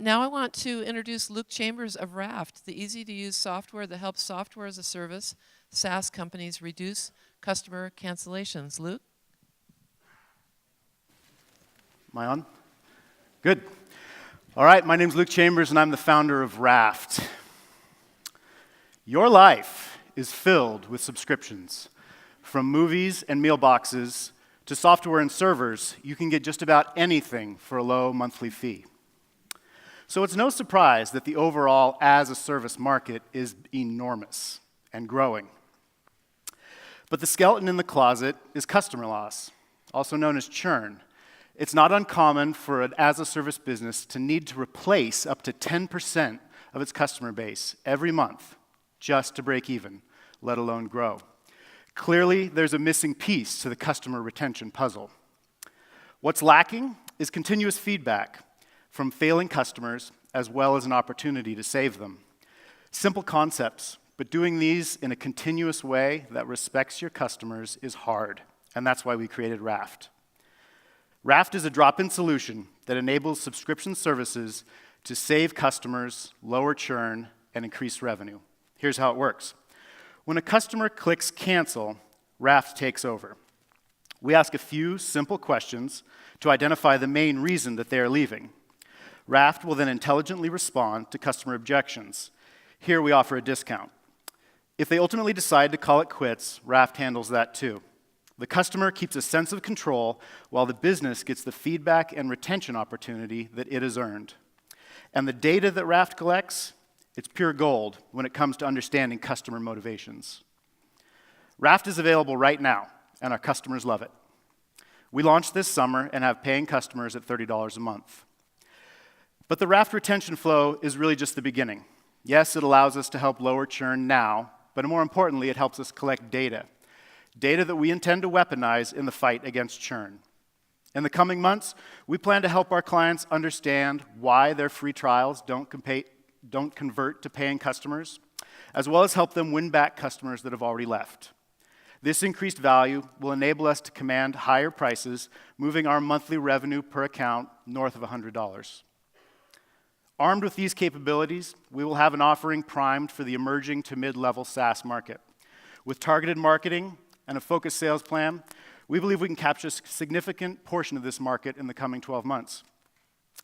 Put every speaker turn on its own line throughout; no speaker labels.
Now I want to introduce Luke Chambers of Raaft, the easy-to-use software that helps software as a service SaaS companies reduce customer cancellations. Luke?
Am I on? Good. All right, my name's Luke Chambers, and I'm the founder of Raaft. Your life is filled with subscriptions. From movies and meal boxes to software and servers, you can get just about anything for a low monthly fee. So it's no surprise that the overall as-a-service market is enormous and growing. But the skeleton in the closet is customer loss, also known as churn. It's not uncommon for an as-a-service business to need to replace up to 10% of its customer base every month just to break even, let alone grow. Clearly, there's a missing piece to the customer retention puzzle. What's lacking is continuous feedback from failing customers, as well as an opportunity to save them. Simple concepts, but doing these in a continuous way that respects your customers is hard, and that's why we created Raaft. Raaft is a drop-in solution that enables subscription services to save customers, lower churn, and increase revenue. Here's how it works. When a customer clicks cancel, Raaft takes over. We ask a few simple questions to identify the main reason that they are leaving. Raaft will then intelligently respond to customer objections. Here we offer a discount. If they ultimately decide to call it quits, Raaft handles that too. The customer keeps a sense of control while the business gets the feedback and retention opportunity that it has earned. And the data that Raaft collects, it's pure gold when it comes to understanding customer motivations. Raaft is available right now, and our customers love it. We launched this summer and have paying customers at $30 a month. But the Raaft retention flow is really just the beginning. Yes, it allows us to help lower churn now, but more importantly, it helps us collect data. Data that we intend to weaponize in the fight against churn. In the coming months, we plan to help our clients understand why their free trials don't convert to paying customers, as well as help them win back customers that have already left. This increased value will enable us to command higher prices, moving our monthly revenue per account north of $100. Armed with these capabilities, we will have an offering primed for the emerging to mid-level SaaS market. With targeted marketing and a focused sales plan, we believe we can capture a significant portion of this market in the coming 12 months.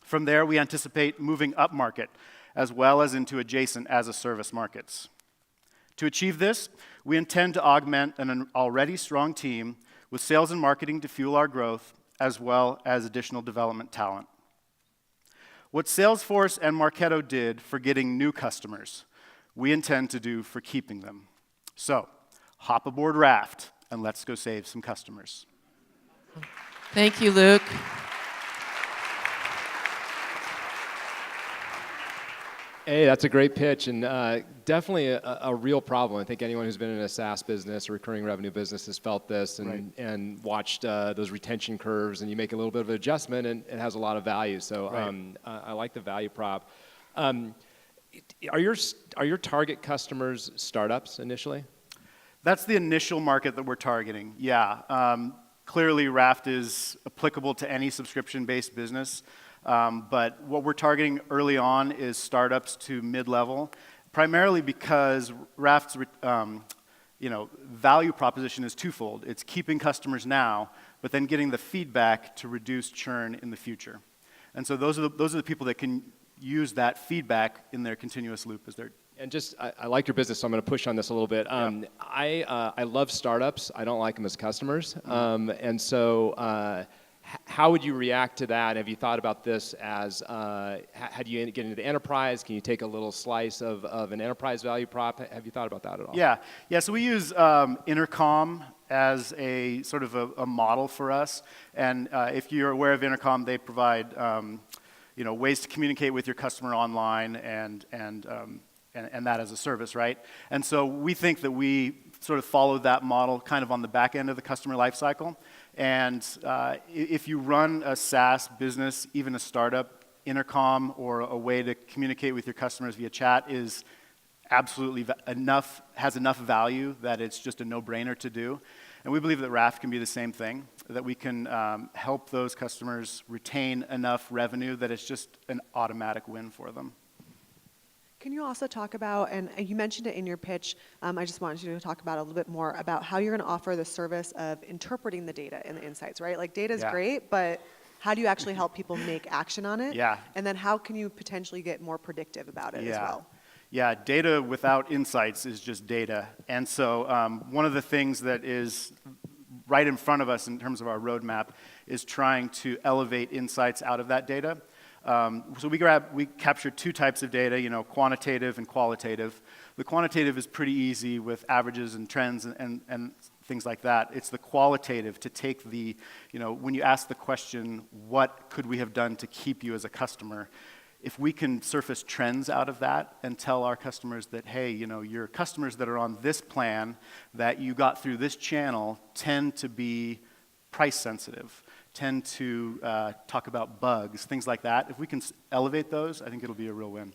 From there, we anticipate moving up market, as well as into adjacent as-a-service markets. To achieve this, we intend to augment an already strong team with sales and marketing to fuel our growth, as well as additional development talent. What Salesforce and Marketo did for getting new customers, we intend to do for keeping them. So, hop aboard Raaft, and let's go save some customers.
Thank you, Luke.
Hey, that's a great pitch, and definitely a real problem. I think anyone who's been in a SaaS business or recurring revenue business has felt this and watched those retention curves, and you make a little bit of an adjustment, and it has a lot of value. So I like the value prop. Are your target customers startups initially?
That's the initial market that we're targeting, yeah. Clearly, Raaft is applicable to any subscription-based business. But what we're targeting early on is startups to mid-level, primarily because Raaft's value proposition is twofold. It's keeping customers now, but then getting the feedback to reduce churn in the future. And so those are the people that can use that feedback in their continuous loop as they're.
And I like your business, so I'm going to push on this a little bit.
Yeah.
I love startups. I don't like them as customers. And so how would you react to that? Have you thought about this as, how do you get into the enterprise? Can you take a little slice of an enterprise value prop? Have you thought about that at all?
Yeah. So we use Intercom as a sort of a model for us. And if you're aware of Intercom, they provide ways to communicate with your customer online and that as a service, right? And so we think that we sort of follow that model kind of on the back end of the customer lifecycle. And if you run a SaaS business, even a startup, Intercom or a way to communicate with your customers via chat is absolutely has enough value that it's just a no-brainer to do. And we believe that Raaft can be the same thing. help those customers retain enough revenue that it's just an automatic win for them.
Can you also talk about, and you mentioned it in your pitch, I just wanted you to talk about a little bit more about how you're going to offer the service of interpreting the data and the insights, right? Like data is great, but how do you actually help people make action on it?
Yeah.
And then how can you potentially get more predictive about it as well?
Yeah, data without insights is just data. And so one of the things that is right in front of us in terms of our roadmap is trying to elevate insights out of that data. So we capture two types of data, quantitative and qualitative. The quantitative is pretty easy with averages and trends and things like that. It's the qualitative to take when you ask the question, what could we have done to keep you as a customer? If we can surface trends out of that and tell our customers that, hey, your customers that are on this plan that you got through this channel tend to be price sensitive, tend to talk about bugs, things like that. If we can elevate those, I think it'll be a real win.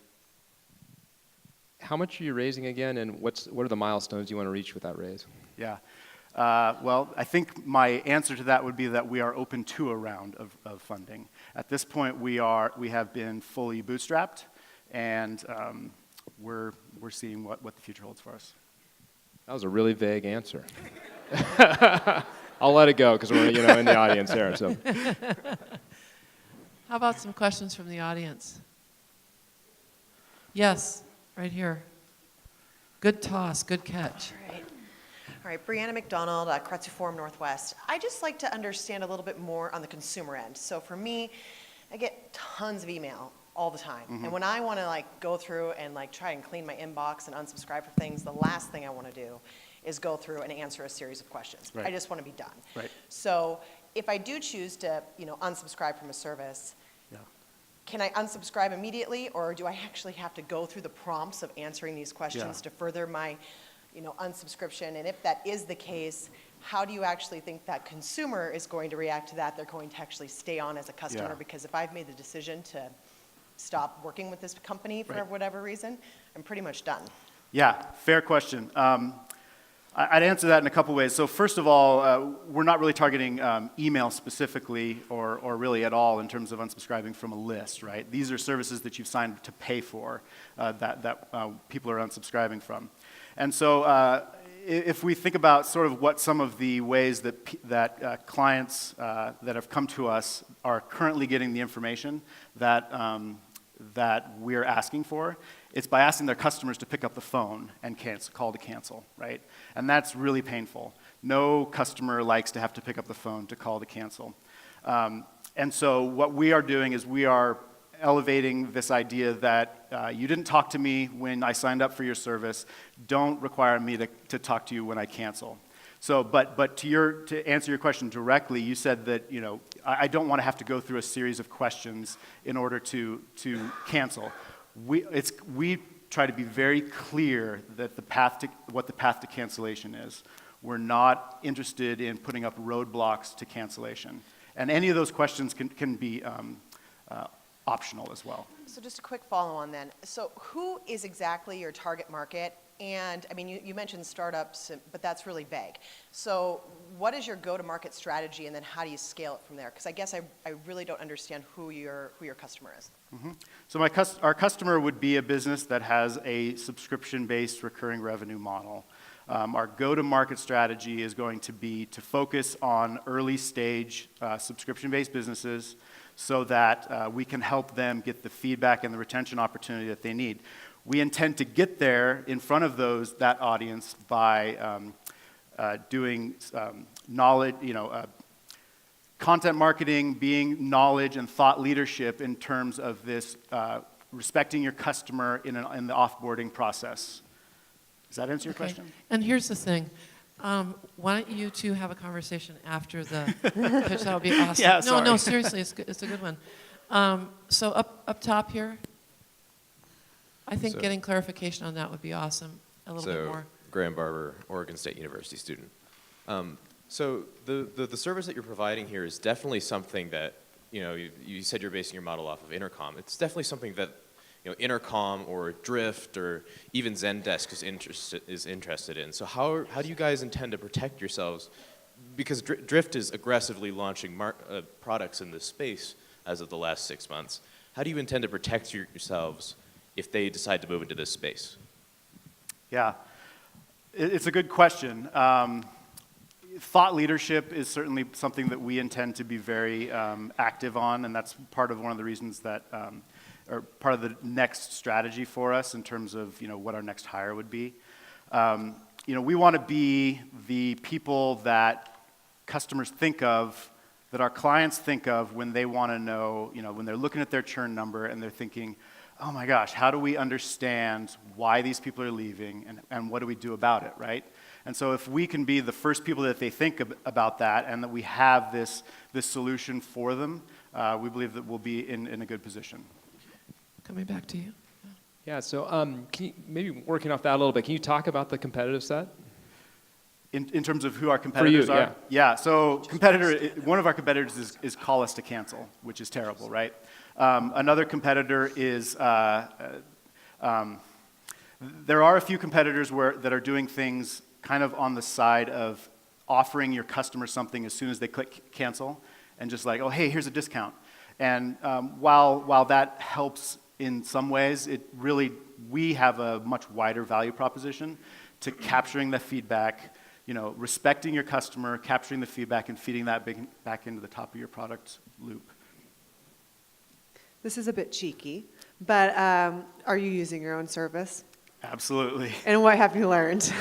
How much are you raising again, and what are the milestones you want to reach with that raise?
Yeah. Well, I think my answer to that would be that we are open to a round of funding. At this point, we have been fully bootstrapped, and we're seeing what the future holds for us.
That was a really vague answer. I'll let it go because we're in the audience here. So,
How about some questions from the audience? Yes, right here. Good toss, good catch.
All right, Brianna McDonald, Kretzer Forum Northwest. I just like to understand a little bit more on the consumer end. So for me, I get tons of email all the time. And when I want to go through and try and clean my inbox and unsubscribe for things, the last thing I want to do is go through and answer a series of questions.
Right.
I just want to be done.
Right.
So if I do choose to, unsubscribe from a service, can I unsubscribe immediately, or do I actually have to go through the prompts of answering these questions to further my unsubscription? And if that is the case, how do you actually think that consumer is going to react to that? They're going to actually stay on as a customer, because if I've made the decision to stop working with this company for whatever reason, I'm pretty much done.
Yeah, fair question. I'd answer that in a couple ways. So first of all, we're not really targeting email specifically or really at all in terms of unsubscribing from a list, right? These are services that you've signed to pay for that people are unsubscribing from. And so if we think about sort of what some of the ways that clients that have come to us are currently getting the information that we're asking for, it's by asking their customers to pick up the phone and call to cancel, right? And that's really painful. No customer likes to have to pick up the phone to call to cancel. And so what we are doing is we are elevating this idea that you didn't talk to me when I signed up for your service. Don't require me to talk to you when I cancel. So, but to answer your question directly, you said that I don't want to have to go through a series of questions in order to cancel. We try to be very clear that what the path to cancellation is. We're not interested in putting up roadblocks to cancellation, and any of those questions can be optional as well.
So just a quick follow on then. So who is exactly your target market? And I mean, you mentioned startups, but that's really vague. So what is your go-to-market strategy, and then how do you scale it from there? Because I guess I really don't understand who your customer is.
Mm-hmm. So our customer would be a business that has a subscription-based recurring revenue model. Our go-to-market strategy is going to be to focus on early-stage subscription-based businesses so that we can help them get the feedback and the retention opportunity that they need. We intend to get there in front of that audience by doing knowledge, content marketing, being knowledge and thought leadership in terms of this respecting your customer in the offboarding process. Does that answer your question?
And here's the thing. Why don't you two have a conversation after the pitch? That would be awesome.
Yeah, sorry.
No, seriously, it's a good one. So up top here, I think getting clarification on that would be awesome. A little bit more.
Graham Barber, Oregon State University student. So the service that you're providing here is definitely something that, you said you're basing your model off of Intercom. It's definitely something that, Intercom or Drift or even Zendesk is interested in. So how do you guys intend to protect yourselves because Drift is aggressively launching products in this space as of the last 6 months, how do you intend to protect yourselves if they decide to move into this space?
Yeah, it's a good question. Thought leadership is certainly something that we intend to be very active on, and that's part of one of the reasons that, or part of the next strategy for us in terms of what our next hire would be. We want to be the people that customers think of, that our clients think of when they want to know, when they're looking at their churn number and they're thinking, oh my gosh, how do we understand why these people are leaving and what do we do about it, right? And so if we can be the first people that they think about that and that we have this solution for them, we believe that we'll be in a good position.
Coming back to you.
Yeah, so can you, maybe working off that a little bit, can you talk about the competitive set?
In terms of who our competitors are? Yeah, so one of our competitors is call us to cancel, which is terrible, right? Another competitor is, there are a few competitors that are doing things kind of on the side of offering your customer something as soon as they click cancel, and just like, oh, hey, here's a discount. And while that helps in some ways, we have a much wider value proposition to capturing the feedback, respecting your customer, capturing the feedback, and feeding that back into the top of your product loop.
This is a bit cheeky, but are you using your own service?
Absolutely.
And what have you learned?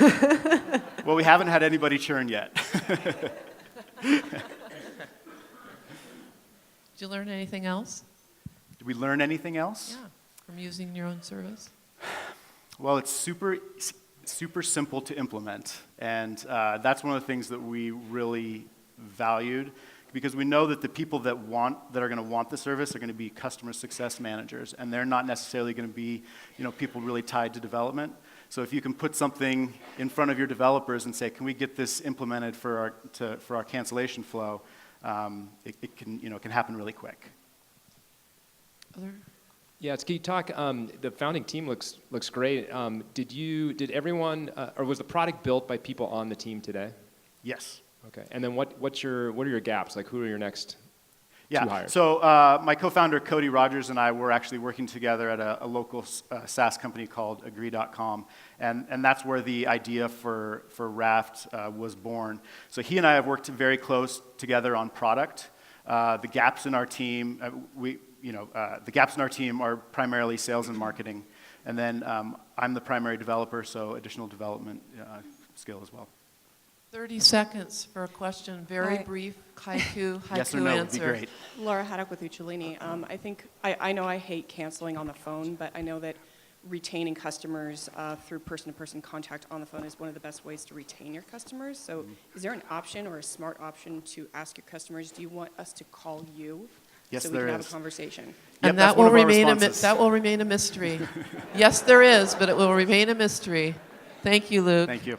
Well, we haven't had anybody churn yet.
Did you learn anything else?
Did we learn anything else?
Yeah, from using your own service.
Well, it's super simple to implement, and that's one of the things that we really valued, because we know that the people that are going to want the service are going to be customer success managers, and they're not necessarily going to be people really tied to development. So if you can put something in front of your developers and say, can we get this implemented for our cancellation flow, it can happen really quick.
Yeah, can you talk? The founding team looks great. Did everyone, or was the product built by people on the team today?
Yes.
Okay. And then what are your gaps? Like, who are your next two hires?
So my co-founder Cody Rogers and I were actually working together at a local SaaS company called Agree.com, and that's where the idea for Raaft was born. So he and I have worked very close together on product. The gaps in our team, the gaps in our team are primarily sales and marketing, and then I'm the primary developer, so additional development skill as well.
30 seconds for a question. Very brief, haiku
Yes or no
answer.
would be great.
Laura Haddock with Uccellini. I know I hate canceling on the phone, but I know that retaining customers through person-to-person contact on the phone is one of the best ways to retain your customers. So is there an option or a smart option to ask your customers, do you want us to call you?
Yes,
so we
there
can have
is.
a conversation.
And
Yep,
that will remain a mystery. Yes, there is, but it will remain a mystery. Thank you, Luke.
Thank you.